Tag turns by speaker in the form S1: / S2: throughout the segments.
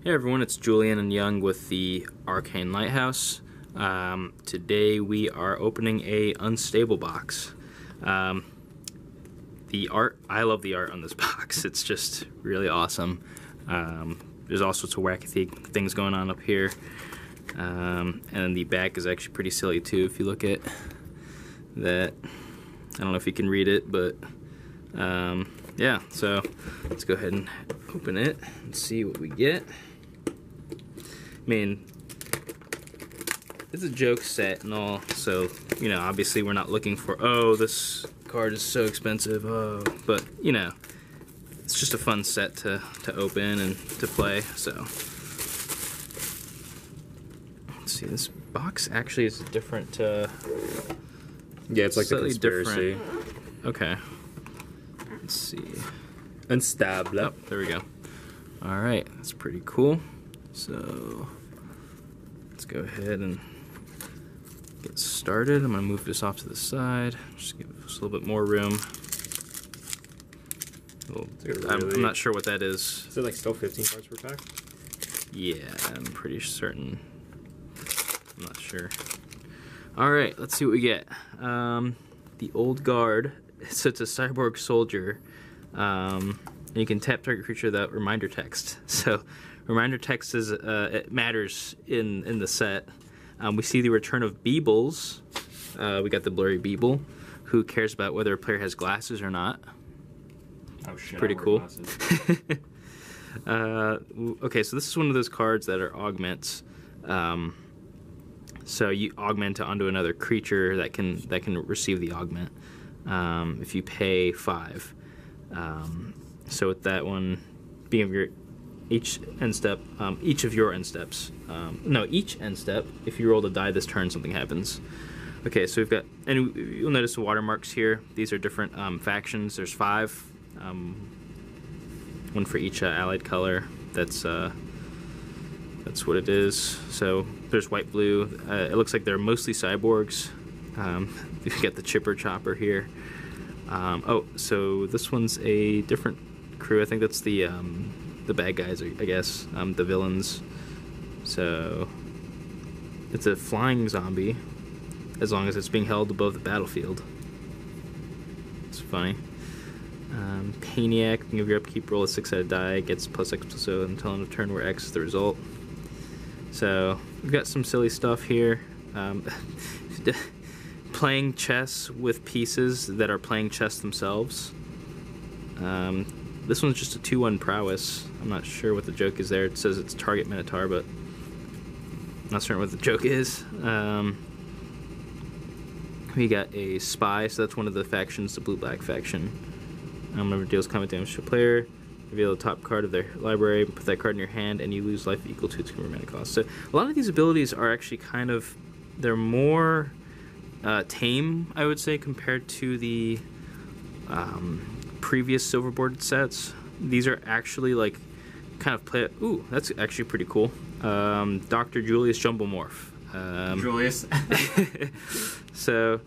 S1: Hey everyone, it's Julian and Young with the Arcane Lighthouse. Today we are opening a Unstable box. The art, I love the art on this box. It's just really awesome. There's all sorts of wacky things going on up here. And the back is actually pretty silly too if you look at that. I don't know if you can read it, but yeah, so let's go ahead and open it and see what we get. I mean, it's a joke set and all, so, you know, obviously we're not looking for, oh, this card is so expensive, oh, but, you know, it's just a fun set to open and to play, so. Let's see, this box actually is a different,
S2: yeah, it's like the conspiracy.
S1: Different. Okay. Let's see.
S2: Unstable.
S1: Oh, there we go. Alright, that's pretty cool. So, let's go ahead and get started. I'm going to move this off to the side, just give us a little bit more room. I'm not sure what that is.
S2: Is it like still 15 cards per pack?
S1: Yeah, I'm pretty certain. I'm not sure. Alright, let's see what we get. The Old Guard. So it's a cyborg soldier. And you can tap target creature without reminder text. So reminder text is it matters in the set. We see the return of Beebles. We got the blurry Beeble, who cares about whether a player has glasses or not.
S2: Oh shit!
S1: Pretty cool. Okay, so this is one of those cards that are augments. So you augment it onto another creature that can receive the augment if you pay 5. So with that one being your each end step, each end step, if you roll to die this turn, something happens. Okay, so we've got, and you'll notice the watermarks here. These are different factions. There's 5, one for each allied color. That's what it is. So there's white, blue. It looks like they're mostly cyborgs. We've got the Chipper Chopper here. Oh, so this one's a different crew. I think that's the bad guys, I guess, the villains. So it's a flying zombie, as long as it's being held above the battlefield. It's funny. Paniac, beginning of your upkeep, roll a 6-sided die, gets +X+0 until end of turn where X is the result. So we've got some silly stuff here. Playing chess with pieces that are playing chess themselves. This one's just a 2/1 prowess. I'm not sure what the joke is there. It says it's target Minotaur, but I'm not certain what the joke is. We got a spy, so that's one of the factions, the blue-black faction. Whenever it deals combat damage to a player, reveal the top card of their library, put that card in your hand, and you lose life equal to its converted mana cost. So a lot of these abilities are actually kind of, they're more tame, I would say, compared to the previous silverboard sets. These are actually like kind of play. Ooh, that's actually pretty cool. Dr. Julius Jumblemorph.
S2: Julius.
S1: So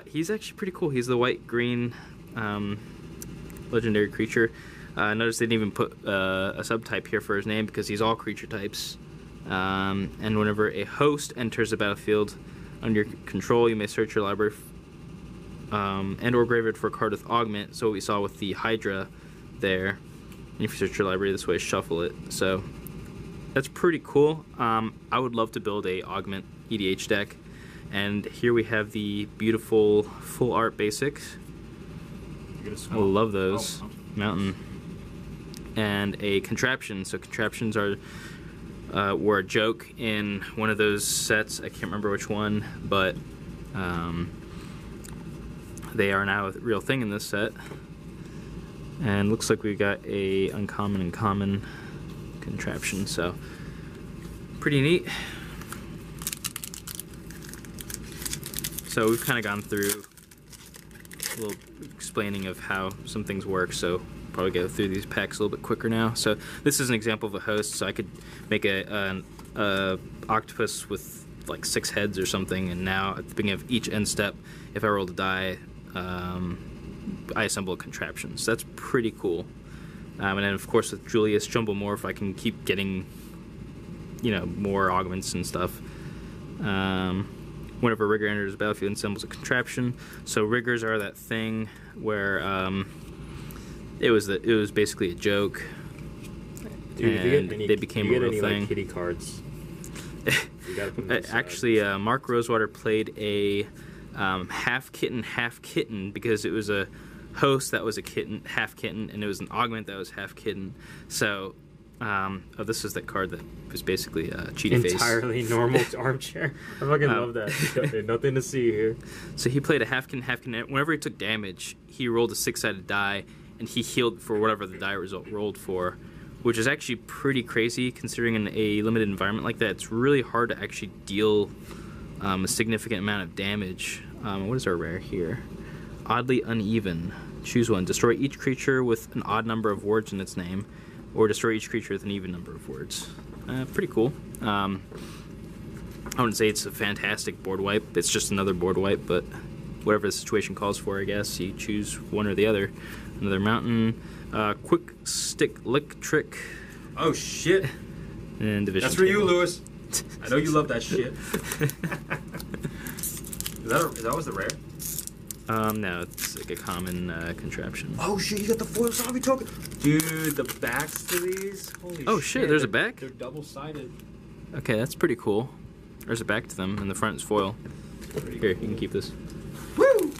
S1: he's actually pretty cool. He's the white-green legendary creature. Notice they didn't even put a subtype here for his name because he's all creature types. And whenever a host enters the battlefield under your control, you may search your library and or graveyard for a card with augment. So what we saw with the Hydra there. And if you search your library this way, shuffle it. So that's pretty cool. I would love to build a augment EDH deck. And here we have the beautiful full art basics. I love those.
S2: Oh.
S1: Mountain. And a contraption. So contraptions are were a joke in one of those sets. I can't remember which one, but they are now a real thing in this set. And looks like we got a uncommon and common contraption, so pretty neat. So we've kind of gone through a little explaining of how some things work, so probably go through these packs a little bit quicker now. So this is an example of a host, so I could make a octopus with like 6 heads or something, and now at the beginning of each end step, if I roll the die, I assemble a contraption. So that's pretty cool. And then, of course, with Julius Jumblemorph, I can keep getting, more augments and stuff. Whenever Rigger enters the battlefield and assembles a contraption. So Riggers are that thing where it was basically a joke.
S2: Dude,
S1: and they became a real thing.
S2: Like, kitty cards? You gotta put them
S1: Actually, Mark Rosewater played a half kitten because it was a host that was a kitten, half kitten, and it was an augment that was half kitten. So, this is that card that was basically Cheetah Face.
S2: Entirely normal armchair. I fucking love that. Nothing to see here.
S1: So he played a half kitten, half kitten. Whenever he took damage, he rolled a 6-sided die, and he healed for whatever the die result rolled for, which is actually pretty crazy considering in a limited environment like that. It's really hard to actually deal a significant amount of damage. What is our rare here? Oddly uneven. Choose one. Destroy each creature with an odd number of words in its name, or destroy each creature with an even number of words. Pretty cool. I wouldn't say it's a fantastic board wipe. It's just another board wipe, but whatever the situation calls for, I guess. You choose one or the other. Another mountain. Quick Stick Lick Trick.
S2: Oh, shit.
S1: And Division
S2: That's for
S1: Table.
S2: you, Lewis. I know you love that shit. Is that was the rare?
S1: No, it's like a common contraption.
S2: Oh shit, you got the foil zombie token. Dude, the backs to these? Holy
S1: Oh shit, there's a back?
S2: They're double-sided.
S1: Okay, that's pretty cool. There's a back to them, and the front is foil. Here, you can keep this.
S2: Woo!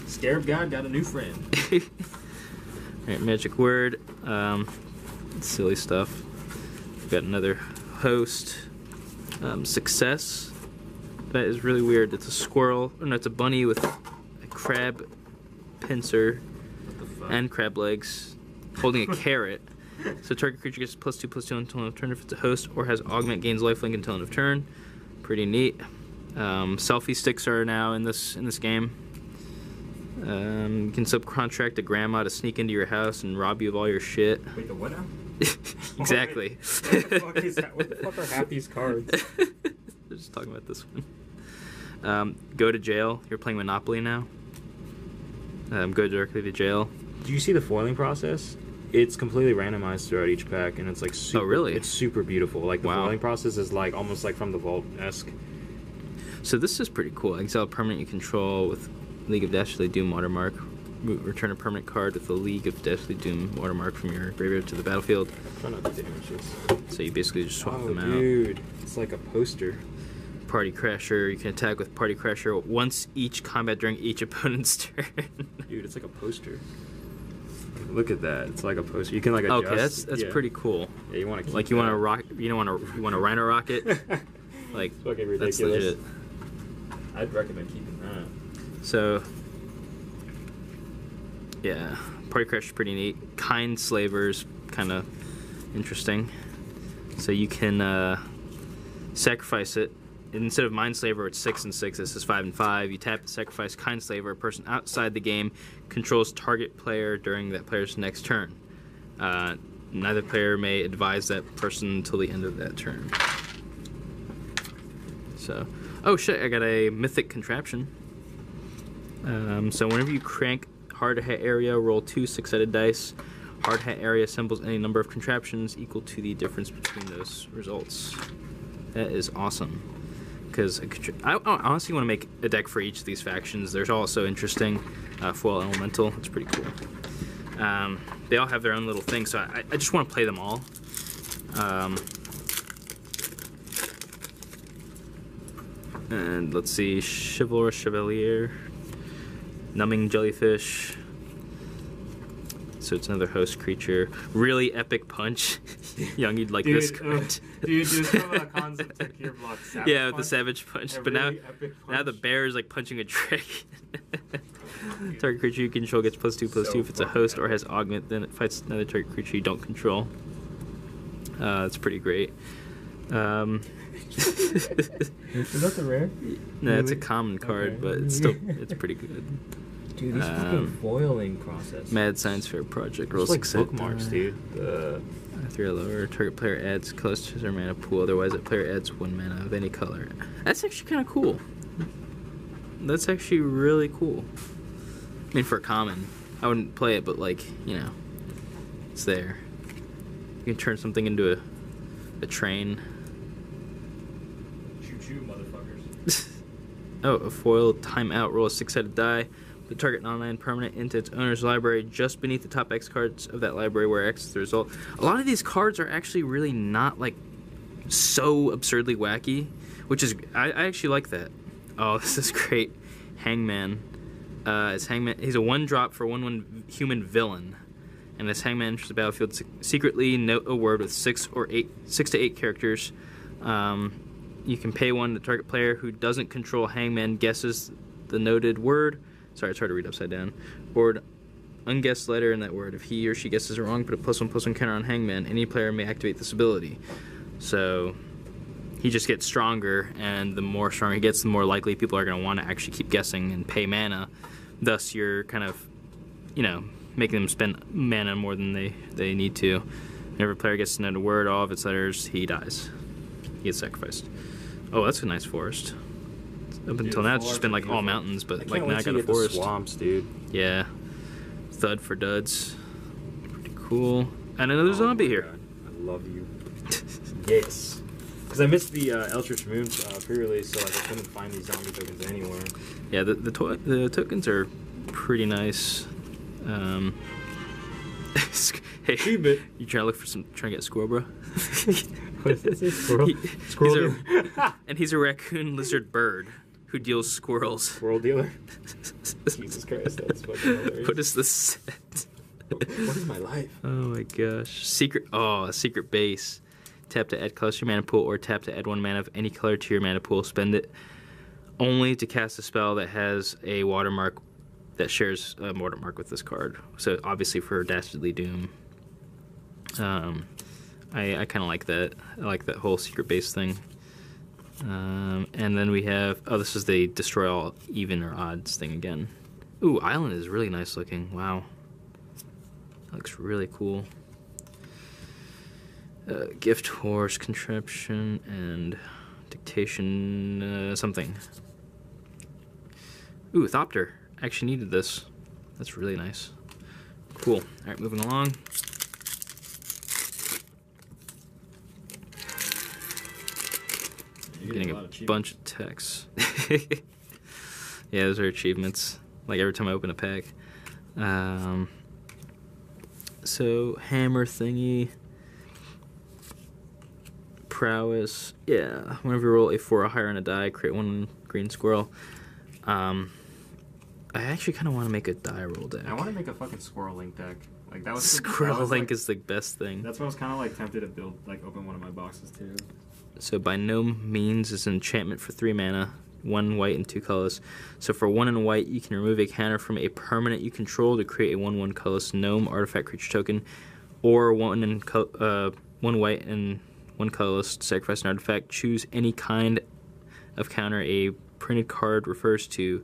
S2: Scarab God got a new friend.
S1: Alright, magic word. Silly stuff. We've got another host. Success. That is really weird. It's a squirrel. Oh, no, it's a bunny with a crab pincer and crab legs holding a carrot. So target creature gets +2/+2 until end of turn if it's a host, or has augment, gains lifelink until end of turn. Pretty neat. Selfie sticks are now in this game. You can subcontract a grandma to sneak into your house and rob you of all your shit.
S2: Wait, the what now?
S1: Exactly.
S2: What the fuck is that? What the fuck are half these cards?
S1: We're just talking about this one. Go to jail. You're playing Monopoly now. Go directly to jail.
S2: Do you see the foiling process? It's completely randomized throughout each pack, and it's like super,
S1: oh really?
S2: It's super beautiful. Like the foiling process is like almost like from the Vault-esque.
S1: So this is pretty cool. Exile a permanent you control with League of Dastardly Doom watermark. Return a permanent card with the League of Dastardly Doom watermark from your graveyard to the battlefield.
S2: Try not to damage this.
S1: So you basically just swap them out.
S2: Dude, it's like a poster.
S1: Party Crasher. You can attack with Party Crasher once each combat during each opponent's turn.
S2: Dude, it's like a poster. Look at that. It's like a poster. You can like adjust.
S1: Okay, that's pretty cool.
S2: Yeah, you want to keep
S1: like you want to rock. You want a Rhino Rocket. Like
S2: it's fucking ridiculous.
S1: That's legit.
S2: I'd recommend keeping that.
S1: So yeah, Party Crasher is pretty neat. Kind Slaver's kind of interesting. So you can sacrifice it. Instead of Mind Slaver, it's 6 and 6. This is 5 and 5. You tap and sacrifice Kind Slaver. A person outside the game controls target player during that player's next turn. Neither player may advise that person until the end of that turn. So, oh shit! I got a Mythic Contraption. So whenever you crank hard hat area, roll 2 6-sided dice. Hard hat area assembles any number of contraptions equal to the difference between those results. That is awesome. Because I honestly want to make a deck for each of these factions. There's also interesting Foil Elemental. It's pretty cool. They all have their own little thing, so I just want to play them all. And let's see, Chivalrous Chevalier, Numbing Jellyfish. So it's another host creature. Really epic punch. Young, you'd like this card.
S2: Dude, just from a concept to your block.
S1: Yeah, with the Savage Punch. But really now the bear is like punching a dragon. Target creature you control gets +2/+2 if it's a host or has augment. Then it fights another target creature you don't control. That's pretty great.
S2: Is that the rare?
S1: No, really? It's a common card, but it's pretty good.
S2: Dude, this fucking foiling process.
S1: Mad Science Fair Project. Roll
S2: like bookmarks, dude.
S1: 3 or lower. Target player adds colors to their mana pool. Otherwise, that player adds 1 mana of any color. That's actually kind of cool. That's actually really cool. I mean, for a common, I wouldn't play it, but like, you know, It's there. You can turn something into a train.
S2: Choo-choo, motherfuckers.
S1: Oh, a foil timeout. Roll a 6-sided die. The target non-land permanent into its owner's library just beneath the top X cards of that library where X is the result. A lot of these cards are actually really not like so absurdly wacky, which is I actually like that. Oh, this is great. Hangman. It's Hangman. He's a 1-drop for 1/1 human villain, and as Hangman enters the battlefield, secretly note a word with 6 to 8 characters. You can pay 1. The target player who doesn't control Hangman guesses the noted word. Sorry, it's hard to read upside down. Or unguessed letter in that word. If he or she guesses it wrong, put a +1/+1 counter on Hangman. Any player may activate this ability. So he just gets stronger, and the more stronger he gets, the more likely people are going to want to actually keep guessing and pay mana. Thus, you're kind of, you know, making them spend mana more than they need to. Whenever a player gets to know a word, all of its letters, he dies. He gets sacrificed. Oh, that's a nice forest. Up until now, it's just been like all mountains, but like now I got a forest.
S2: Swamps, dude.
S1: Yeah. Thud for duds. Pretty cool. And another zombie here.
S2: God. I love you. Yes. Because I missed the Eldritch Moon pre-release, so like I couldn't find these zombie tokens anywhere.
S1: Yeah, the tokens are pretty nice. Hey,
S2: Achievement.
S1: You trying to get a squirrel, bro?
S2: What is this? Squirrel? Squirrel
S1: and he's a raccoon lizard bird who deals squirrels.
S2: Squirrel dealer? Jesus Christ, that's fucking hilarious.
S1: What is this set?
S2: What is my life?
S1: Oh my gosh. A secret base. Tap to add colors to your mana pool, or tap to add 1 mana of any color to your mana pool. Spend it only to cast a spell that has a watermark that shares a watermark with this card. So obviously for Dastardly Doom. I kind of like that. I like that whole secret base thing. And then we have... Oh, this is the destroy all even or odds thing again. Ooh, Island is really nice looking. Wow. That looks really cool. Gift horse, contraption, and dictation something. Ooh, Thopter. Actually needed this. That's really nice. Cool. Alright, moving along.
S2: You're
S1: Getting a bunch of texts. Yeah, those are achievements. Like every time I open a pack. So, hammer thingy. Prowess. Yeah, whenever you roll a 4 or higher on a die, create 1 green squirrel. I actually kind of want to make a die roll deck.
S2: I want to make a fucking Squirrel Link deck. Like that was
S1: Squirrel Link is the best thing.
S2: That's what I was kind of like tempted to build, like open one of my boxes too.
S1: So by no means is an enchantment for 3 mana, 1 white and 2 colors. So for 1 and white, you can remove a counter from a permanent you control to create a 1/1 colorless gnome artifact creature token, or 1 white and 1 colorless to sacrifice an artifact. Choose any kind of counter a printed card refers to.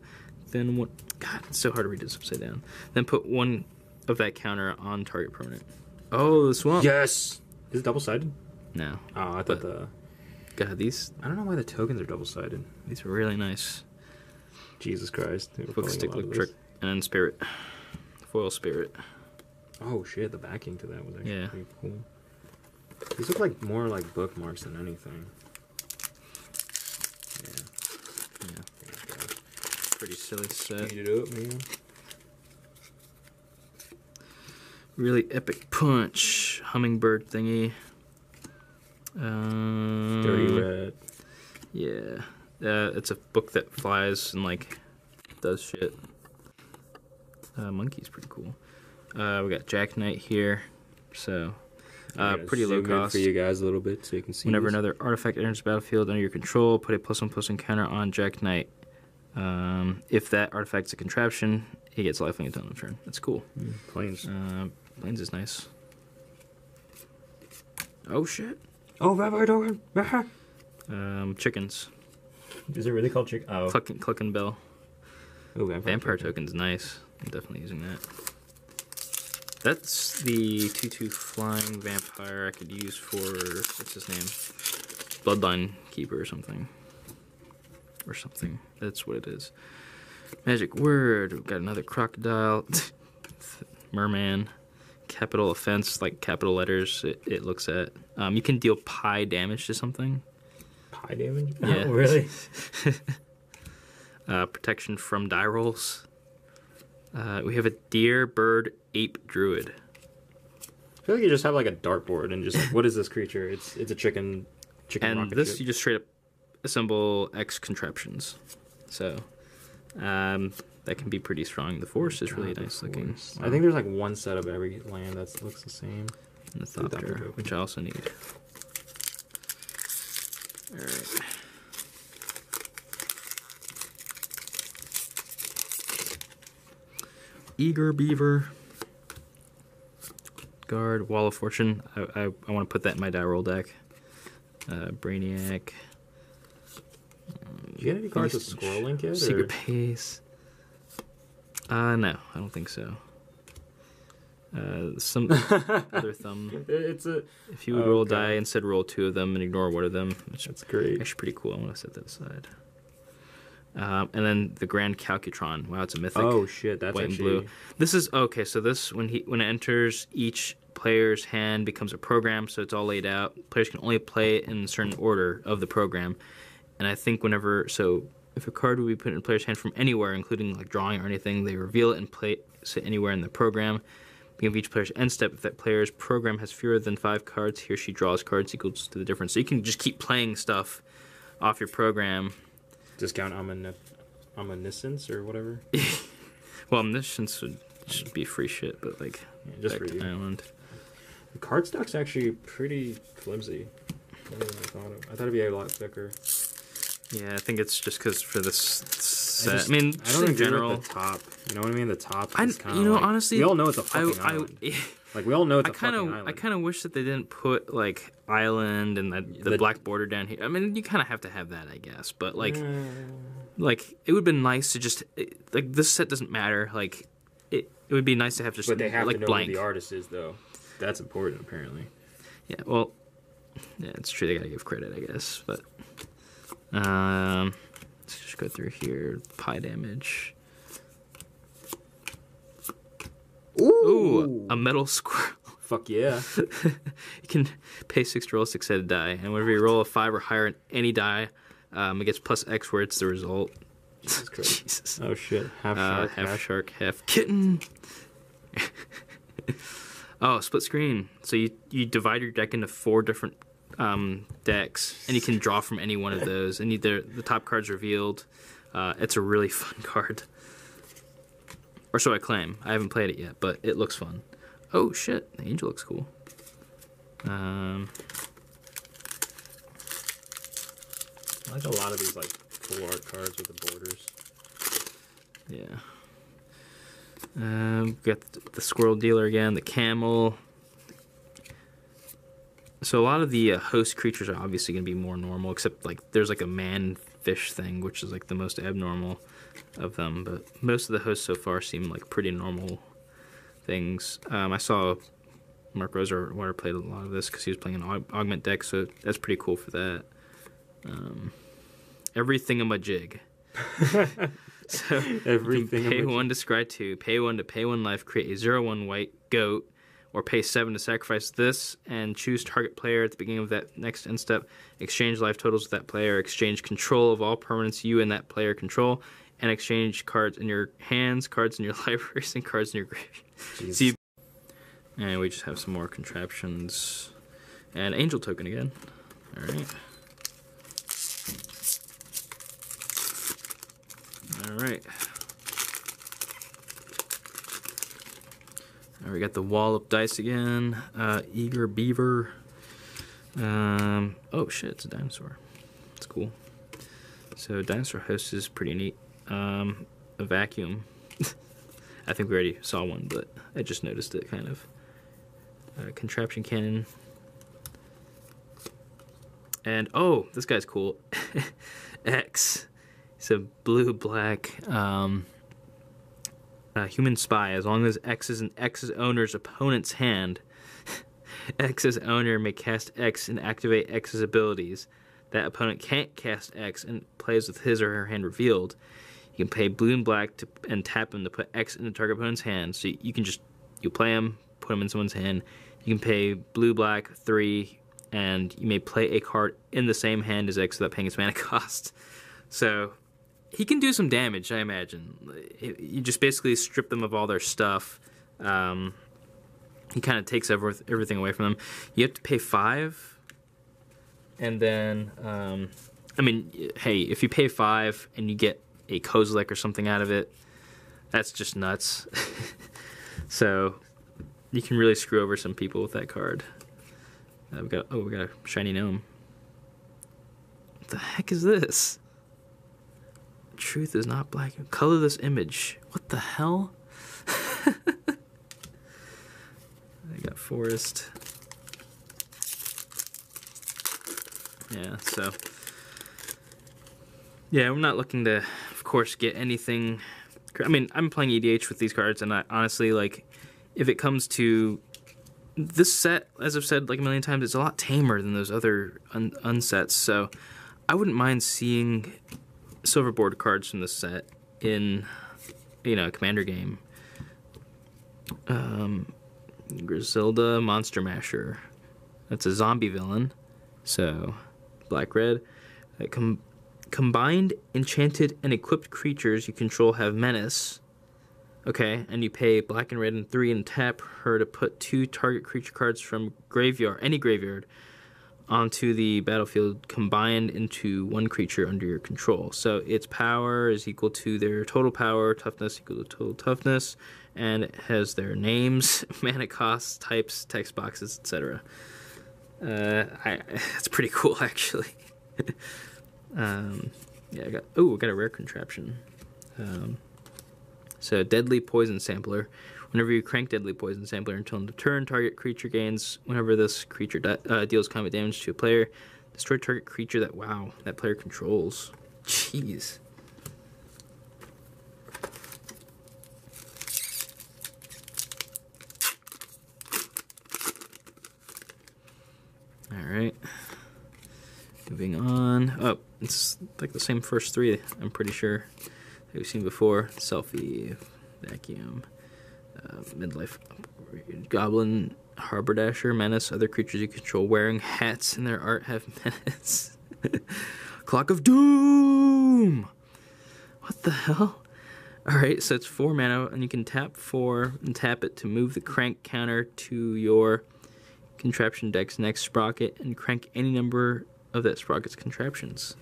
S1: Then what? God, it's so hard to read this upside down. Then put 1 of that counter on target permanent. Oh, the swamp.
S2: Yes. Is it double-sided?
S1: No.
S2: Oh, I thought
S1: God, these.
S2: I don't know why the tokens are double-sided.
S1: These are really nice.
S2: Jesus Christ.
S1: Book, stick, look, trick, and then spirit. Foil spirit.
S2: Oh shit, the backing to that was actually pretty cool. These look like more like bookmarks than anything.
S1: Yeah. Pretty silly set.
S2: Speed it up, man.
S1: Really epic punch. Hummingbird thingy.
S2: Dirty red.
S1: Yeah. It's a book that flies and like does shit. Monkey's pretty cool. We got Jack Knight here. So pretty low cost.
S2: For you guys a little bit so you can see.
S1: Whenever another artifact enters the battlefield under your control, put a +1/+1 counter on Jack Knight. If that artifact's a contraption, he gets lifelink until end of turn. That's cool.
S2: Planes.
S1: Planes is nice. Oh shit.
S2: Oh, Vampire Token.
S1: Chickens.
S2: Is it really called chicken? Oh.
S1: Clucking Bell.
S2: Oh,
S1: Vampire Token's nice. I'm definitely using that. That's the 2/2 flying vampire I could use for, what's his name? Bloodline Keeper or something. That's what it is. Magic word. We've got another crocodile. Merman. capital offense, like capital letters. It looks at. You can deal pi damage to something.
S2: Pi damage?
S1: Yeah.
S2: Oh, really?
S1: Protection from die rolls. We have a deer, bird, ape, druid.
S2: I feel like you just have like a dartboard and just like, what is this creature? It's a chicken
S1: And
S2: rocket
S1: this
S2: ship.
S1: you just straight up assemble X contraptions. So that can be pretty strong. The forest is really nice looking.
S2: I think there's like one set of every land that looks the same.
S1: And the Thopter, which I also need. Alright. Eager Beaver. Guard, Wall of Fortune. I want to put that in my die roll deck. Brainiac.
S2: Do you get any cards with Squirrel Link yet?
S1: Secret Pace. No, I don't think so. Some other thumb.
S2: It's a.
S1: If you would roll a die, instead roll 2 of them and ignore one of them.
S2: That's great.
S1: Actually pretty cool. I want to set that aside. And then the Grand Calcutron. Wow, it's a mythic.
S2: Oh shit, that's
S1: white
S2: actually...
S1: and blue. This is okay. So this when it enters, each player's hand becomes a program. So it's all laid out. Players can only play it in a certain order of the program. And I think if a card would be put in a player's hand from anywhere, including like drawing or anything, they reveal it and place it anywhere in the program. Beginning of each player's end step, if that player's program has fewer than 5 cards, he or she draws cards equals to the difference. So you can just keep playing stuff off your program.
S2: Discount omniscience or whatever.
S1: Well, omniscience should be free shit, but like
S2: just for you.
S1: Island.
S2: The card stock's actually pretty flimsy. I thought it'd be a lot thicker.
S1: Yeah, I think it's just because for this set.
S2: I don't
S1: in
S2: agree
S1: general.
S2: with the top. You know what I mean? The top. Is
S1: Honestly,
S2: we all know it's a fucking island. Like we all know it's a fucking island.
S1: I kind of wish that they didn't put like island and the black border down here. I mean, you kind of have to have that, I guess. But like it would have been nice to just like this set doesn't matter. Like it would be nice to have just
S2: but they have
S1: like
S2: to know
S1: blank.
S2: who the artist is, though. That's important, apparently.
S1: Yeah, well, yeah, it's true. They gotta give credit, I guess. But let's just go through here. Pi damage. Ooh, a metal squirrel.
S2: Fuck yeah.
S1: You can pay 6 to roll a 6-sided die, and whenever you roll a 5 or higher on any die, it gets plus X where it's the result. Jesus.
S2: Oh shit. Half
S1: shark, half kitten. Oh, split screen. So you divide your deck into 4 different decks, and you can draw from any one of those. And either the top card's revealed. It's a really fun card. Or so I claim. I haven't played it yet, but it looks fun. Oh shit, the angel looks cool.
S2: I like a lot of these like full art cards with the borders.
S1: Yeah. Got the squirrel dealer again, the camel. So a lot of the host creatures are obviously going to be more normal, except like there's like a man fish thing, which is like the most abnormal of them. But most of the hosts so far seem like pretty normal things. I saw Mark Rosewater played a lot of this because he was playing an augment deck, so that's pretty cool for that. Everything in my jig. So everything. Pay 1 to scry 2, pay 1 to pay 1 life, create a 0/1 white goat, or pay 7 to sacrifice this, and choose target player at the beginning of that next end step. Exchange life totals with that player. Exchange control of all permanents you and that player control, and exchange cards in your hands, cards in your libraries, and cards in your graveyard. And we just have some more contraptions. And angel token again. Alright. Alright. We got the wall of dice again. Eager Beaver. Oh shit, it's a dinosaur. It's cool. So dinosaur host is pretty neat. A vacuum. I think we already saw one, but I just noticed it kind of. Contraption cannon. And oh, this guy's cool. X. It's a blue-black human spy. As long as X is an X's owner's opponent's hand, X's owner may cast X and activate X's abilities. That opponent can't cast X and plays with his or her hand revealed. You can pay blue and black and tap him to put X in the target opponent's hand. So you can just, you play him, put them in someone's hand. You can pay blue, black, 3, and you may play a card in the same hand as X without paying its mana cost. So he can do some damage, I imagine. You just basically strip them of all their stuff. He kind of takes everything away from them. You have to pay 5, and then I mean, hey, if you pay 5 and you get a Kozilek or something out of it, that's just nuts. So you can really screw over some people with that card. We got a shiny gnome. What the heck is this? Truth is not black. Colorless image. What the hell? I got forest. Yeah, so yeah, I'm not looking to, of course, get anything. I mean, I'm playing EDH with these cards, and I honestly, like, if it comes to this set, as I've said like a million times, it's a lot tamer than those other unsets. So I wouldn't mind seeing silverboard cards from this set in, you know, a commander game. Griselda Monster Masher. That's a zombie villain. So black-red. Combined, enchanted, and equipped creatures you control have menace. Okay, and you pay black and red and 3 and tap her to put 2 target creature cards from any graveyard, onto the battlefield combined into 1 creature under your control. So its power is equal to their total power, toughness equal to total toughness, and it has their names, mana costs, types, text boxes, etc. That's pretty cool, actually. Yeah, I got a rare contraption. So Deadly Poison Sampler. Whenever you crank Deadly Poison Sampler until end of turn, target creature gains. Whenever this creature deals combat damage to a player, destroy target creature that player controls. Jeez. All right. Moving on. Oh, it's like the same first 3, I'm pretty sure, that we've seen before. Selfie, Vacuum, Midlife, Goblin, Harbordasher, Menace. Other creatures you control wearing hats in their art have menace. Clock of Doom! What the hell? Alright, so it's 4 mana, and you can tap 4 and tap it to move the crank counter to your contraption deck's next sprocket and crank any number of that sprocket's contraptions.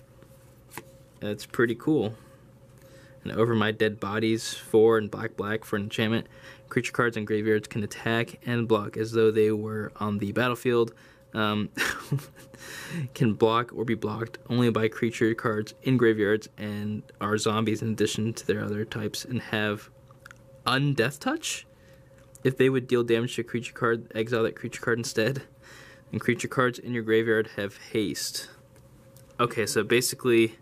S1: That's pretty cool. And Over My Dead Bodies, 4 and black for enchantment. Creature cards in graveyards can attack and block as though they were on the battlefield. Can block or be blocked only by creature cards in graveyards and are zombies in addition to their other types, and have Undeath Touch. If they would deal damage to a creature card, exile that creature card instead. And creature cards in your graveyard have haste. Okay, so basically,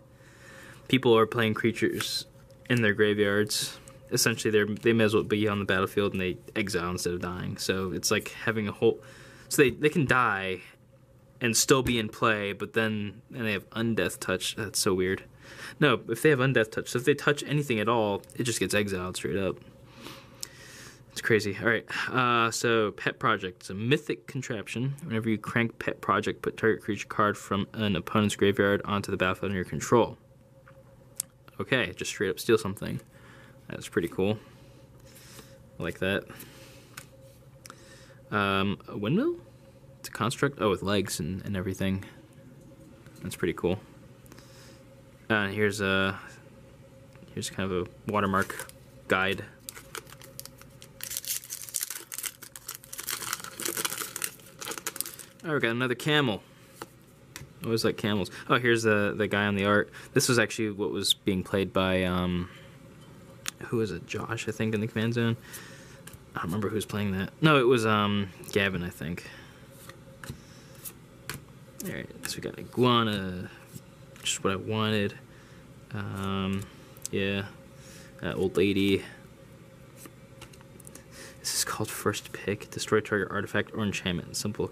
S1: people are playing creatures in their graveyards. Essentially, they may as well be on the battlefield, and they exile instead of dying. So it's like having a whole... So they can die and still be in play, but then and they have Undeath Touch. That's so weird. No, if they have Undeath Touch, so if they touch anything at all, it just gets exiled straight up. It's crazy. All right, so Pet Project. It's a mythic contraption. Whenever you crank Pet Project, put target creature card from an opponent's graveyard onto the battlefield under your control. Okay, just straight up steal something. That's pretty cool. I like that. A windmill? It's a construct? Oh, with legs and everything. That's pretty cool. Here's kind of a watermark guide. Oh, we got another camel. I always like camels. Oh, here's the guy on the art. This was actually what was being played by, who was it? Josh, I think, in the command zone. I don't remember who was playing that. No, it was Gavin, I think. Alright, so we got Iguana. Just what I wanted. Yeah. Old lady. This is called First Pick. Destroy target artifact or enchantment. Simple.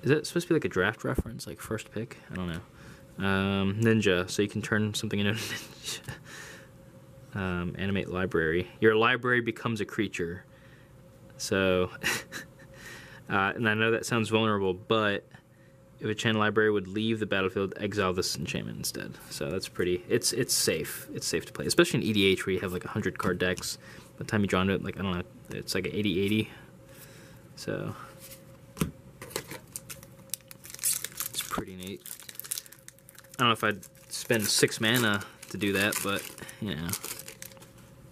S1: Is that supposed to be like a draft reference? Like First Pick? I don't know. Ninja. So you can turn something into a ninja. Animate library. Your library becomes a creature. So, and I know that sounds vulnerable, but if a Channel Library would leave the battlefield, exile this enchantment instead. So that's pretty. It's safe. It's safe to play, especially in EDH where you have like 100 card decks. By the time you draw into it, like I don't know, it's like an 80-80. So it's pretty neat. I don't know if I'd spend 6 mana to do that, but you know,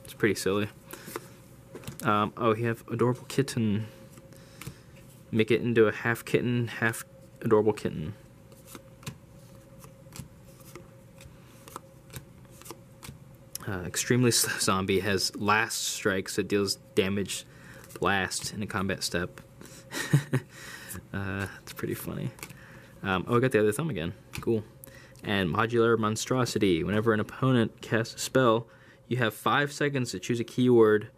S1: it's pretty silly. Oh, you have adorable kitten. Make it into a half kitten, half adorable kitten. Extremely slow zombie has last strike, so it deals damage last in a combat step. It's pretty funny. Oh, I got the other thumb again. Cool. And modular monstrosity. Whenever an opponent casts a spell, you have 5 seconds to choose a keyword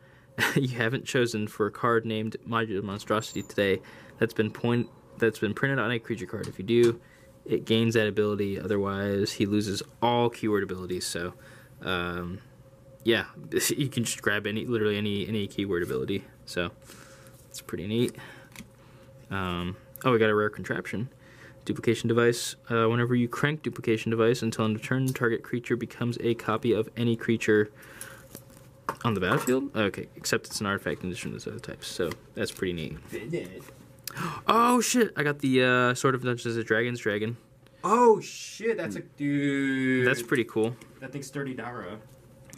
S1: you haven't chosen for a card named modular monstrosity today that's been printed on a creature card. If you do, it gains that ability. Otherwise, he loses all keyword abilities. So, yeah, you can just grab literally any keyword ability. So, it's pretty neat. Oh, we got a rare contraption. Duplication device. Whenever you crank duplication device until end of turn, target creature becomes a copy of any creature on the battlefield? Okay, except it's an artifact in addition to those other types. So, that's pretty neat. Oh, shit! I got the Sword of Dungeons and Dragons dragon.
S2: Oh, shit! That's a... Dude.
S1: That's pretty cool.
S2: That thing's 30 Dara.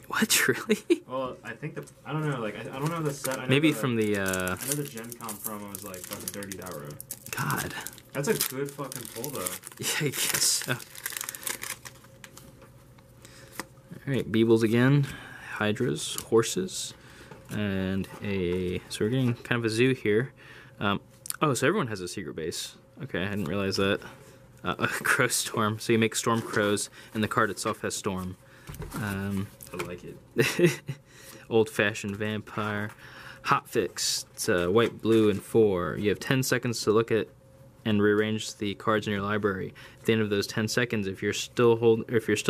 S1: What, really?
S2: Well, I think I don't know, like, I don't know the set. I know
S1: Maybe
S2: the,
S1: from the,
S2: I know the Gen Con promo was like fucking 30 Dara.
S1: God.
S2: That's a good fucking pull, though.
S1: Yeah, I guess so. Alright, Beebles again. Hydras, horses, and so we're getting kind of a zoo here. Oh, so everyone has a secret base. Okay, I hadn't realized that. A crow storm, so you make storm crows, and the card itself has storm.
S2: I like it.
S1: Old-fashioned vampire. Hotfix, it's white, blue, and 4. You have 10 seconds to look at and rearrange the cards in your library. At the end of those 10 seconds, if you're still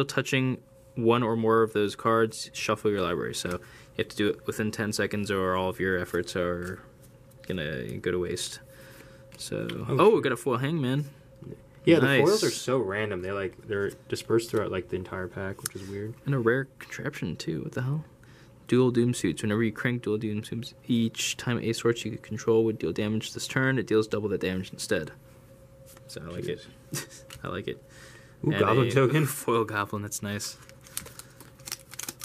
S1: touching one or more of those cards, shuffle your library. So you have to do it within 10 seconds or all of your efforts are gonna go to waste. So we got a foil hangman.
S2: Yeah,
S1: nice.
S2: The foils are so random. They're dispersed throughout like the entire pack, which is weird.
S1: And a rare contraption too. What the hell? Dual doom suits. Whenever you crank dual doom suits, each time a source you control would deal damage this turn, it deals double that damage instead. So I like it. I like it.
S2: Ooh, and goblin token.
S1: Foil goblin. That's nice.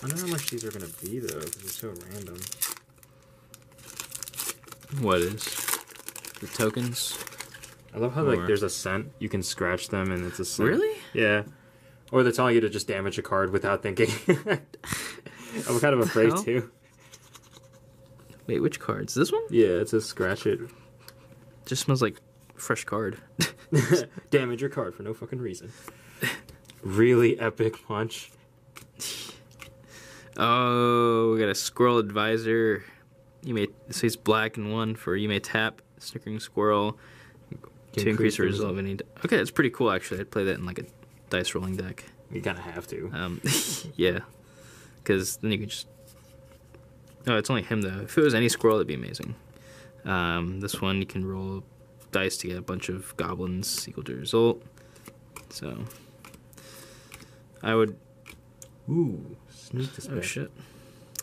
S2: I don't know how much these are going to be, though, because they're so random.
S1: What is? The tokens?
S2: I love how, like, there's a scent. You can scratch them, and it's a scent.
S1: Really?
S2: Yeah. Or they're telling you to just damage a card without thinking. I'm kind of afraid, too.
S1: Wait, which cards? This one?
S2: Yeah, it says scratch it.
S1: Just smells like fresh card.
S2: Damage your card for no fucking reason. Really epic punch.
S1: Oh, we got a Squirrel Advisor. It says black and 1 for you may tap Snickering Squirrel to increase the result of any... Okay, that's pretty cool, actually. I'd play that in, like, a dice rolling deck.
S2: You kind of have to.
S1: Yeah. Because then you can just... Oh, it's only him, though. If it was any squirrel, that'd be amazing. This one, you can roll dice to get a bunch of goblins equal to result. So... I would...
S2: Ooh, sneak this back.
S1: Oh, shit.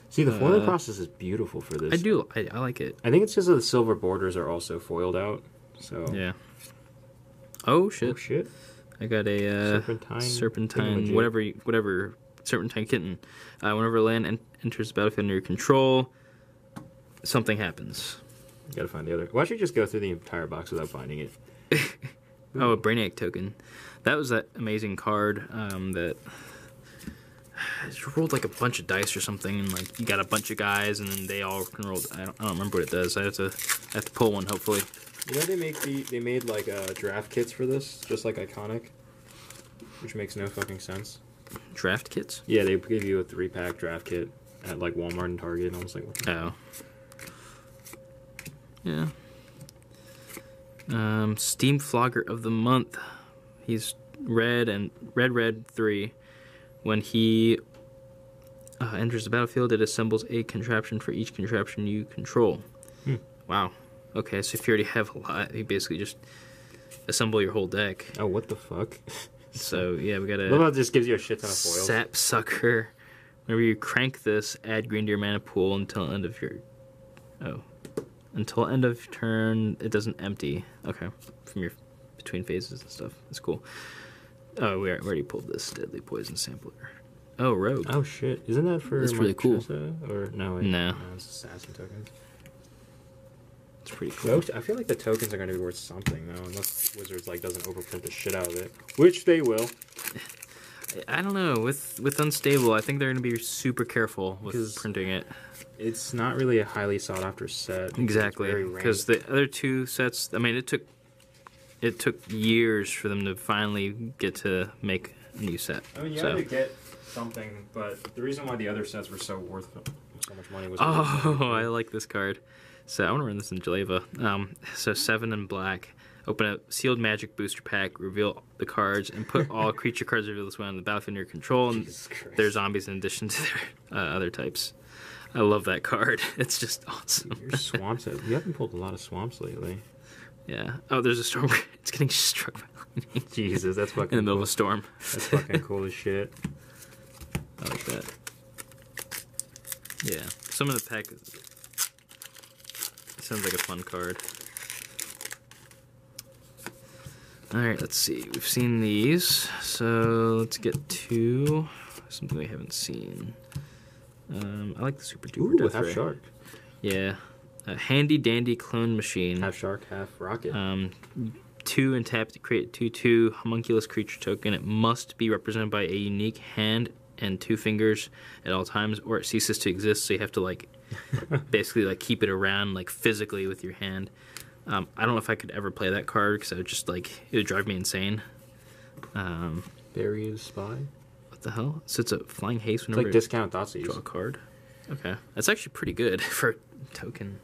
S2: See, the foiling process is beautiful for this.
S1: I do. I like it.
S2: I think it's because the silver borders are also foiled out. So
S1: yeah. Oh, shit.
S2: Oh, shit.
S1: I got a serpentine, whatever, serpentine kitten. Whenever land enters the battlefield under your control, something happens.
S2: You gotta find the other. Why don't you just go through the entire box without finding it?
S1: Oh, a Brainiac token. That was that amazing card that rolled like a bunch of dice or something, and like you got a bunch of guys, and then they all can roll. I don't remember what it does. I have to pull one, hopefully.
S2: You know they made like draft kits for this, just like Iconic, which makes no fucking sense.
S1: Draft kits?
S2: Yeah, they give you a 3-pack draft kit at like Walmart and Target, and I was like, what the
S1: hell? Yeah. Steam Flogger of the Month. He's red 3. When he enters the battlefield, it assembles a contraption for each contraption you control. Wow. Okay, so if you already have a lot, you basically just assemble your whole deck.
S2: Oh, what the fuck?
S1: So yeah, we got
S2: What
S1: a
S2: about just gives you a shit ton of foils?
S1: Sap Sucker. Whenever you crank this, add green to your mana pool until end of your until end of turn. It doesn't empty. Okay, from your between phases and stuff. That's cool. Oh, we already pulled this Deadly Poison Sampler. Oh, Rogue.
S2: Oh shit! Isn't that for?
S1: That's really cool.
S2: Or no? Wait,
S1: No.
S2: It's assassin tokens.
S1: It's pretty cool.
S2: I feel like the tokens are going to be worth something though, unless Wizards like doesn't overprint the shit out of it, which they will.
S1: I don't know. With Unstable, I think they're going to be super careful with printing it.
S2: It's not really a highly sought after set.
S1: Exactly, because the other two sets. I mean, it took years for them to finally get to make a new set.
S2: I mean, you had to get something, but the reason why the other sets were so worth so much money was.
S1: Oh, I like this card. So I want to run this in Jaleva. So 7 in black. Open a sealed magic booster pack, reveal the cards, and put all creature cards revealed this way on the battlefield under your control. And their zombies in addition to their other types. I love that card. It's just awesome.
S2: Your swamps. You haven't pulled a lot of swamps lately.
S1: Yeah. Oh, there's a storm. It's getting struck by lightning.
S2: Jesus, that's fucking
S1: in the middle
S2: cool.
S1: of a storm.
S2: That's fucking cool as shit.
S1: I like that. Yeah. Some of the pack sounds like a fun card. Alright, let's see. We've seen these, so let's get to something we haven't seen. I like the Super Duper Death
S2: half
S1: Ray.
S2: shark.
S1: Yeah. A handy dandy clone machine.
S2: Half shark, half rocket.
S1: 2 and tap to create 2/2 homunculus creature token. It must be represented by a unique hand and 2 fingers at all times, or it ceases to exist. So you have to like basically like keep it around like physically with your hand. I don't know if I could ever play that card because I would just like it would drive me insane.
S2: Bury the spy.
S1: What the hell? So it's a flying haste
S2: It's
S1: whenever
S2: like discount Thoughtseize.
S1: draw a card. Okay, that's actually pretty good for a token.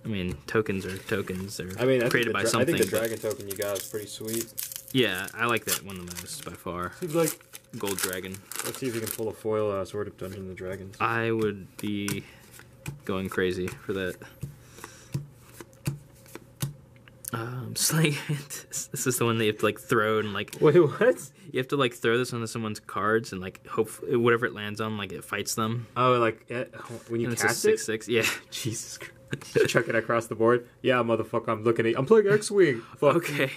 S1: I mean, tokens are tokens. They're created by something.
S2: I think the dragon token you got is pretty sweet.
S1: Yeah, I like that one the most by far.
S2: Seems like
S1: Gold Dragon.
S2: Let's see if we can pull a foil Sword of Dungeons and Dragons.
S1: I would be going crazy for that. Slaying Mantis. This is the one that you have to like throw and like.
S2: Wait, what?
S1: You have to like throw this onto someone's cards and like hope whatever it lands on, like it fights them.
S2: Oh, like when you
S1: and
S2: cast
S1: it's a
S2: it?
S1: 6/6. Yeah.
S2: Jesus Christ. Chuck it across the board. Yeah, motherfucker, I'm playing X-Wing. Fuck.
S1: Okay.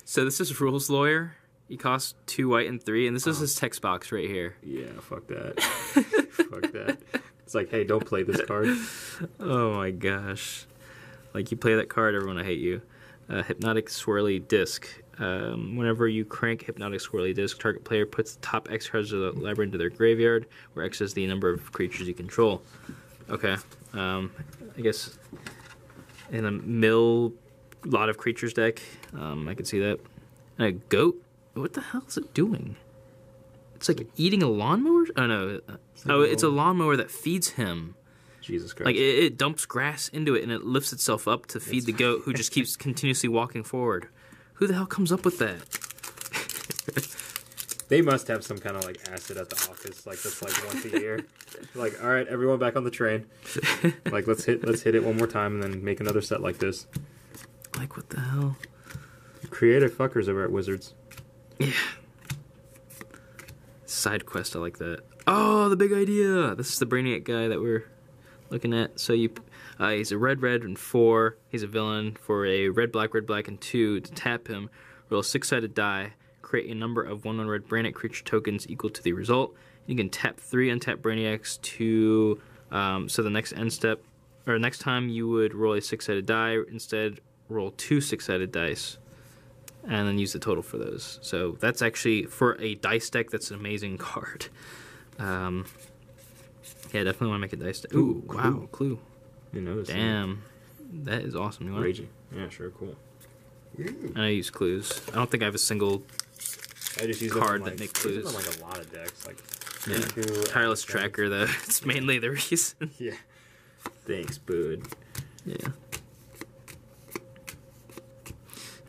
S1: So this is Rules Lawyer. He costs 2 white and 3, and this is his text box right here.
S2: Yeah, fuck that. Fuck that. It's like, hey, don't play this card.
S1: Oh my gosh. Like, you play that card, everyone will hate you. Hypnotic Swirly Disc. Whenever you crank Hypnotic Swirly Disc, target player puts the top X cards of the library into their graveyard, where X is the number of creatures you control. Okay. I guess in a lot of creatures deck, I could see that. And a goat? What the hell is it doing? It's like eating a lawnmower? Oh no. It's a lawnmower that feeds him.
S2: Jesus Christ.
S1: Like it dumps grass into it and it lifts itself up to feed the goat who just keeps continuously walking forward. Who the hell comes up with that?
S2: They must have some kind of like acid at the office, like just like once a year. Like, all right, everyone back on the train. Like let's hit it one more time and then make another set like this.
S1: Like what the hell?
S2: Creative fuckers over at Wizards.
S1: Yeah. Side quest, I like that. Oh, the big idea! This is the Brainiac guy that we're looking at. So he's a red, and 4. He's a villain for a red, black, and 2. To tap him, roll a 6-sided die. Create a number of 1/1 red Brainiac creature tokens equal to the result. You can tap 3 untapped Brainiacs to. So the next end step, or next time you would roll a 6-sided die. Instead, roll 2 6-sided dice. And then use the total for those. So that's actually, for a dice deck, that's an amazing card. Yeah, definitely want to make a dice deck. Ooh, wow, Clue.
S2: You know,
S1: damn. That is awesome. You want
S2: Raging. Yeah, sure, cool.
S1: I use clues. I don't think I have a single card that makes clues.
S2: On like a lot of decks. Like,
S1: yeah. Tireless Tracker, though. It's mainly the reason.
S2: Yeah. Thanks, bud.
S1: Yeah.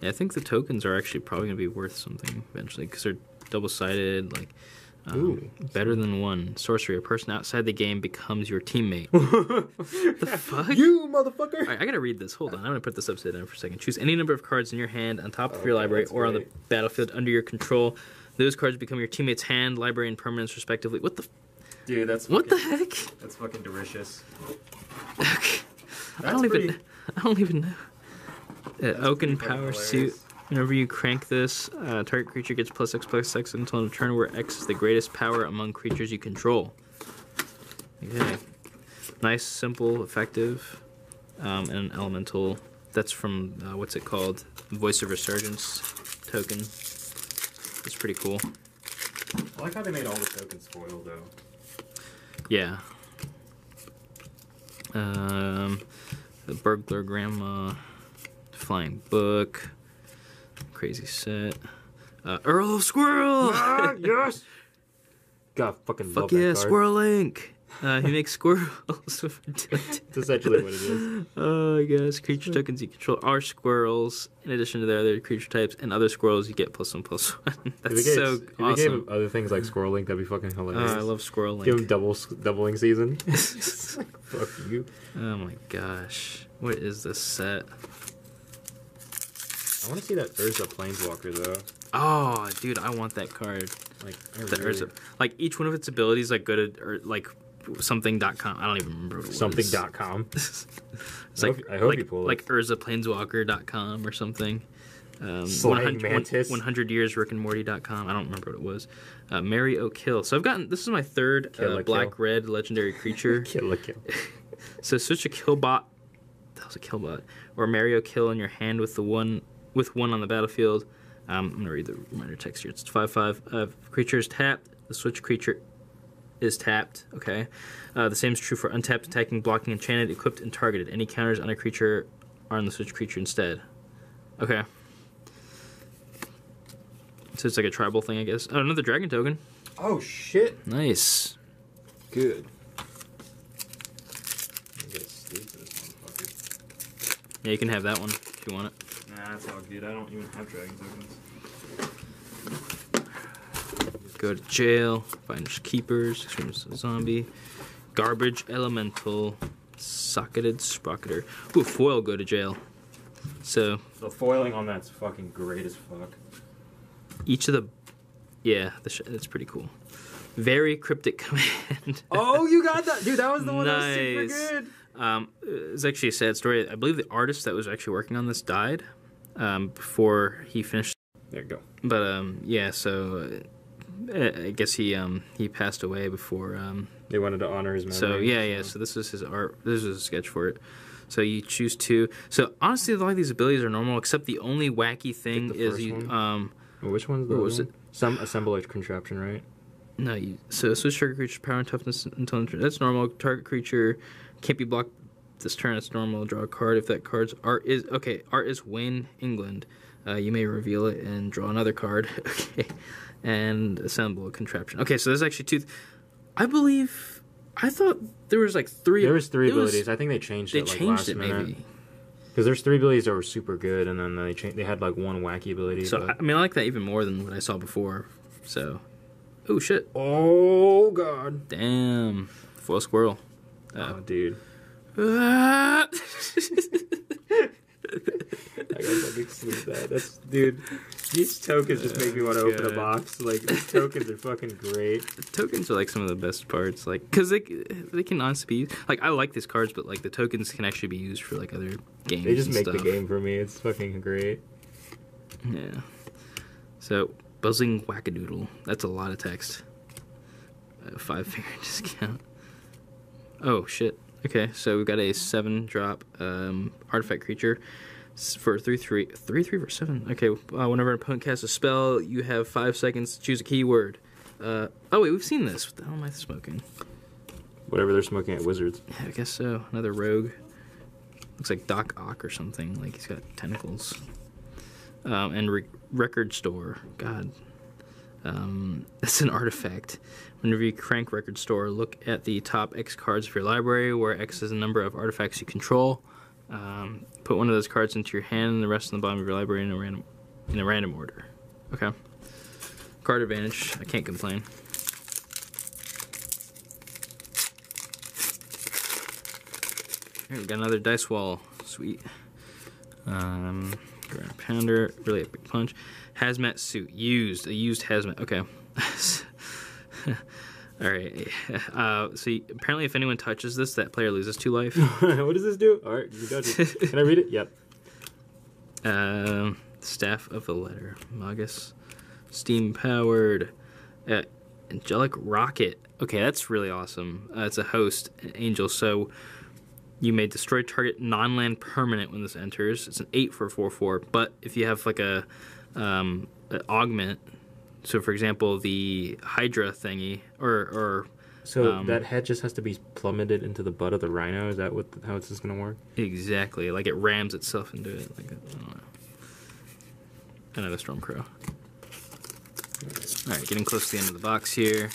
S1: Yeah, I think the tokens are actually probably going to be worth something eventually because they're double-sided. Like,
S2: Ooh.
S1: Better than one. Sorcery. A person outside the game becomes your teammate. The fuck?
S2: You motherfucker!
S1: Alright, I gotta read this. Hold on. I'm gonna put this upside down for a second. Choose any number of cards in your hand on top of your library or on the battlefield under your control. Those cards become your teammate's hand, library, and permanents, respectively. What the...
S2: Dude, that's
S1: what the heck?
S2: That's fucking delicious.
S1: Okay. I don't even know. Oaken Power Suit. Whenever you crank this, target creature gets +X/+X until end of turn, where X is the greatest power among creatures you control. Okay. Nice, simple, effective, and an elemental. That's from, what's it called? Voice of Resurgence token. It's pretty cool.
S2: I like how they made all the tokens foil, though.
S1: Yeah. The Burglar Grandma, Flying Book, crazy set, Earl of Squirrel!
S2: Ah, yes! God, fucking
S1: fuck
S2: love
S1: yeah,
S2: that card.
S1: Squirrel Link! He makes squirrels with
S2: That's essentially what it is.
S1: Oh, I guess. Creature tokens you control are squirrels, in addition to their other creature types, and other squirrels you get +1/+1. That's so awesome.
S2: If they gave other things like Squirrel Link, that'd be fucking hilarious.
S1: I love Squirrel Link.
S2: Give him doubling season. Fuck you.
S1: Oh my gosh. What is this set?
S2: I want to see that Urza Planeswalker, though.
S1: Oh, dude, I want that card.
S2: Like,
S1: Urza. Like, each one of its abilities, like, go to, or, like, something.com. I don't even remember what it was.
S2: Something.com.
S1: It's
S2: I hope you pull it.
S1: Like UrzaPlaneswalker.com or something.
S2: Slang Mantis.
S1: 100 years Rickandmorty.com. I don't remember what it was. Mary O'Kill. So I've gotten, this is my third black-red legendary creature.
S2: Kill.
S1: So switch a Killbot. That was a Killbot. Or Mary O'Kill in your hand with one on the battlefield. I'm going to read the reminder text here. It's 5/5. Creature is tapped. The switch creature is tapped. Okay. The same is true for untapped, attacking, blocking, enchanted, equipped, and targeted. Any counters on a creature are on the switch creature instead. Okay. So it's like a tribal thing, I guess. Oh, another dragon token.
S2: Oh, shit.
S1: Nice.
S2: Good.
S1: Yeah, you can have that one if you want it.
S2: Nah, that's all good. I don't even have dragon tokens.
S1: Go to jail. Finders Keepers. Extremist Zombie. Garbage Elemental. Socketed Sprocketer. Ooh, foil go to jail. So
S2: the foiling on that's fucking great as fuck.
S1: Each of the... Yeah, that's pretty cool. Very Cryptic Command.
S2: Oh, you got that! Dude, that was the one
S1: nice.
S2: that was super good.
S1: It's actually a sad story. I believe the artist that was actually working on this died before he finished.
S2: There you go.
S1: But yeah, so I guess he passed away before.
S2: They wanted to honor his memory.
S1: So yeah. So this is his art. This is a sketch for it. So you choose two. So honestly, a lot of these abilities are normal, except the only wacky thing is you.
S2: Which one's the?
S1: What was it?
S2: Some assemblage contraption, right?
S1: No, so switch target creature's power and toughness until that's normal. Target creature can't be blocked this turn. It's normal. Draw a card. If that card's art is Wayne England. You may reveal it and draw another card. Okay, and assemble a contraption. Okay, so there's actually two. I thought there was like three.
S2: There was three abilities. I think they changed it.
S1: They changed it
S2: minute.
S1: maybe.
S2: Because there's three abilities that were super good, and then they had like one wacky ability.
S1: So
S2: but...
S1: I mean, I like that even more than what I saw before. So, oh shit!
S2: Oh god!
S1: Damn, foil squirrel.
S2: Oh, dude.
S1: Ah!
S2: I gotta fucking sleep that. That's dude. These tokens just make me want to open a box. Like these tokens are fucking great.
S1: The tokens are like some of the best parts, like because they can honestly be used. Like I like these cards, but like the tokens can actually be used for like other games.
S2: They just
S1: and
S2: make
S1: stuff.
S2: the game for me. It's fucking great.
S1: Yeah. So buzzing wackadoodle. That's a lot of text. 5-finger discount. Oh shit. Okay, so we've got a 7-drop artifact creature for 3/3 for 7. Okay, whenever an opponent casts a spell, you have 5 seconds to choose a keyword. Oh wait, we've seen this. What the hell am I smoking?
S2: Whatever they're smoking at Wizards.
S1: Yeah, I guess so. Another rogue. Looks like Doc Ock or something. Like he's got tentacles. And record store. God. That's an artifact. Whenever you crank record store, look at the top X cards of your library, where X is the number of artifacts you control. Put one of those cards into your hand, and the rest on the bottom of your library in a random order. Okay. Card advantage. I can't complain. Here, we got another dice wall. Sweet. Ground pounder. Really epic punch. Hazmat suit. Used. A used hazmat. Okay. Alright. So apparently if anyone touches this, that player loses 2 life.
S2: What does this do? Alright, you got it. Can I read it? Yep.
S1: Staff of the Letter. Magus. Steam powered. Angelic Rocket. Okay, that's really awesome. It's a host, an angel, so you may destroy target non-land permanent when this enters. It's an 8 for 4/4, but if you have like an augment, so for example the Hydra thingy, or
S2: so that head just has to be plummeted into the butt of the rhino. Is that how this is gonna work?
S1: Exactly, like it rams itself into it. Like I don't know. Another Stormcrow. All right, getting close to the end of the box here.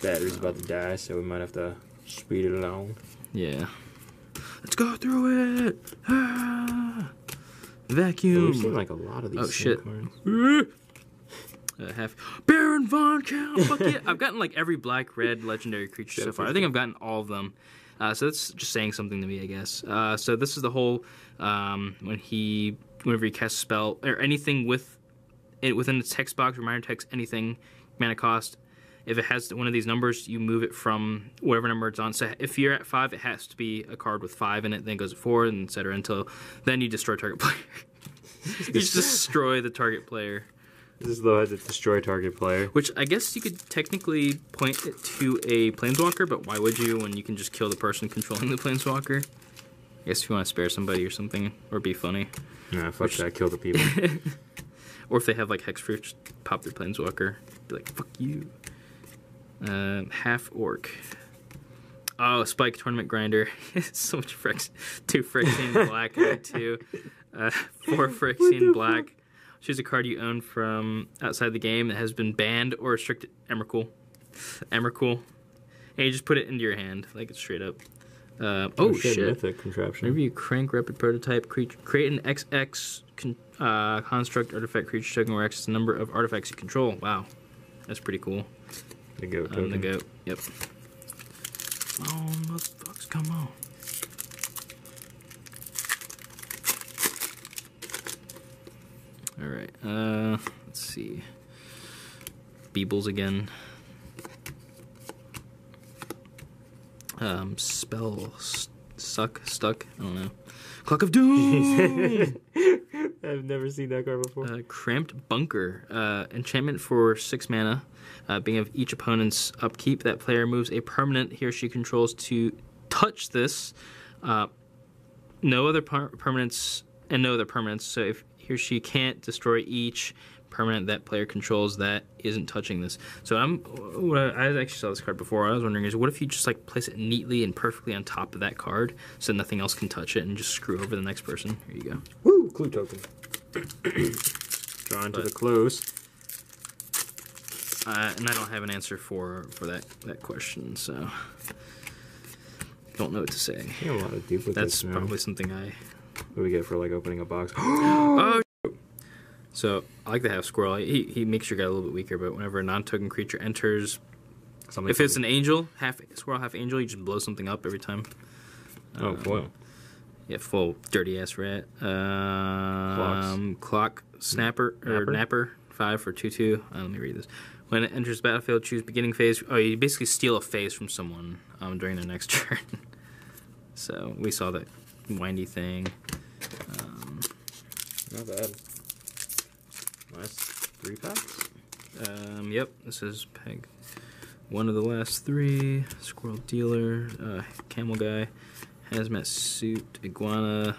S2: Battery's about to die, so we might have to speed it along.
S1: Yeah. Let's go through it! Ah! Vacuum!
S2: We've seen like a lot of these.
S1: Oh shit.
S2: cards.
S1: Half Baron Von Count! Fuck yeah! I've gotten like every black, red, legendary creature so far. I think I've gotten all of them. So that's just saying something to me, I guess. So this is the whole, whenever he casts a spell, or anything within its text box, reminder text, anything, mana cost. If it has one of these numbers, you move it from whatever number it's on. So if you're at 5, it has to be a card with 5 in it, then it goes at 4, and etc. Until then you destroy target player. You just destroy the target player.
S2: This is the destroy target player.
S1: Which I guess you could technically point it to a planeswalker, but why would you when you can just kill the person controlling the planeswalker? I guess if you want to spare somebody or something, or be funny.
S2: Nah, fuck that. Kill the people.
S1: Or if they have like Hexproof, just pop their planeswalker. Be like, fuck you. Half orc. Oh, Spike Tournament Grinder. So much 2 Phyrexian black and 2. 4 Phyrexian black. Choose a card you own from outside the game that has been banned or restricted. Emrakul. And you just put it into your hand, like it's straight up. Oh shit.
S2: Mythic contraption.
S1: Whenever you crank rapid prototype, create an XX construct artifact creature token where X is the number of artifacts you control. Wow. That's pretty cool.
S2: The goat token.
S1: The goat, yep. Oh, motherfuckers, come on. Alright, let's see. Beebles again. Spell stuck, I don't know. Clock of Doom!
S2: I've never seen that card before.
S1: Cramped Bunker. Enchantment for 6 mana. Being of each opponent's upkeep, that player moves a permanent he or she controls to touch this. No other permanents, and no other permanents. So if he or she can't destroy each permanent that player controls that isn't touching this. So I actually saw this card before. I was wondering is what if you just like place it neatly and perfectly on top of that card so nothing else can touch it and just screw over the next person. Here you go.
S2: Woo! Clue token. Drawn to the close.
S1: And I don't have an answer for that question, so don't know what to say.
S2: I got a lot of duplicates.
S1: That's
S2: now.
S1: probably something I.
S2: What do we get for like opening a box?
S1: Oh. So I like the half squirrel. He makes your guy a little bit weaker, but whenever a non-token creature enters, if it's an angel, half squirrel, half angel, you just blow something up every time.
S2: Oh, foil.
S1: Yeah, full dirty ass rat. Clock snapper or napper 5 for 2/2. Let me read this. When it enters the battlefield, choose beginning phase. Oh, you basically steal a phase from someone during their next turn. So we saw that windy thing.
S2: Not bad. Last 3 packs?
S1: Yep, this is peg 1 of the last 3. Squirrel dealer, camel guy, hazmat suit, iguana,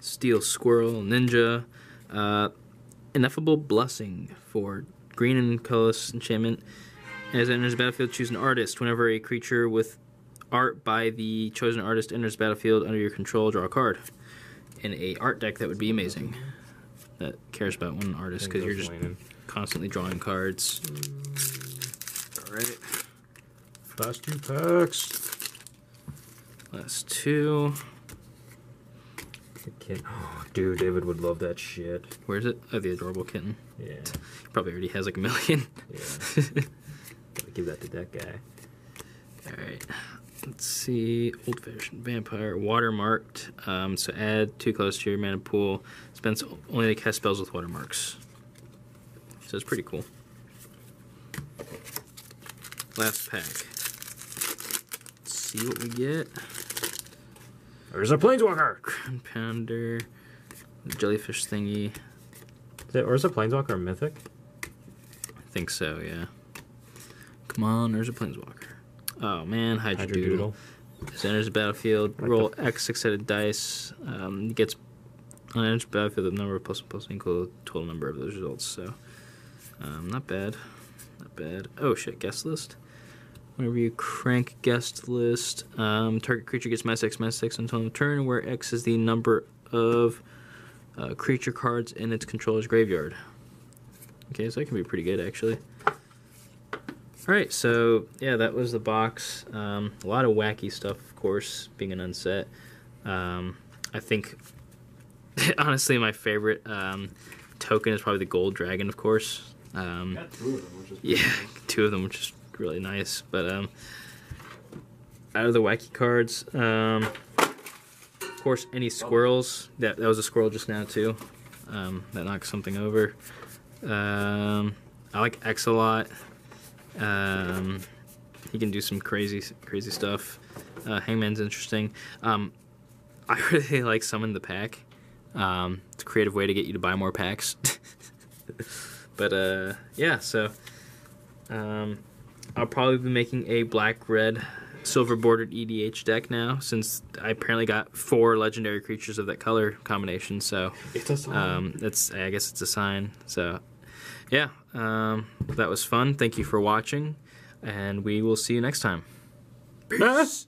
S1: steel squirrel, ninja, ineffable blessing for green and colorless enchantment. As it enters the battlefield, choose an artist. Whenever a creature with art by the chosen artist enters the battlefield under your control, draw a card. In a art deck, that would be amazing. That cares about one artist because you're just constantly drawing cards. Alright.
S2: Last 2 packs.
S1: Last 2.
S2: Kitten. Oh, dude, David would love that shit.
S1: Where is it? Oh, the adorable kitten.
S2: Yeah.
S1: He probably already has like 1 million.
S2: Yeah. Gotta give that to that guy.
S1: Alright. Let's see, old-fashioned vampire, watermarked. So add 2 colors to your mana pool. Spends only to cast spells with watermarks. So it's pretty cool. Last pack. Let's see what we get.
S2: There's a Planeswalker!
S1: Crown Pounder, jellyfish thingy.
S2: Or is a Planeswalker a mythic?
S1: I think so, yeah. Come on, there's a Planeswalker. Oh man, Hydrodoodle. As it enters the battlefield, roll X 6-sided dice. Gets on enters the battlefield the number of plus equal to the total number of those results. So, not bad. Not bad. Oh shit, guest list. Whenever you crank guest list, target creature gets -6/-6 until the turn, where X is the number of creature cards in its controller's graveyard. Okay, so that can be pretty good, actually. Alright, so, yeah, that was the box. A lot of wacky stuff, of course, being an unset. I think, honestly, my favorite token is probably the Gold Dragon, of course.
S2: Got 2 of them, which is
S1: yeah, 2 of them, which is really nice. But out of the wacky cards, of course, any squirrels. That was a squirrel just now, too. That knocked something over. I like X a lot. He can do some crazy stuff. Hangman's interesting. I really like Summon the Pack. It's a creative way to get you to buy more packs. But yeah, so I'll probably be making a black-red silver bordered EDH deck now, since I apparently got 4 legendary creatures of that color combination. So
S2: it's a sign.
S1: I guess it's a sign. So yeah, that was fun. Thank you for watching, and we will see you next time. Peace.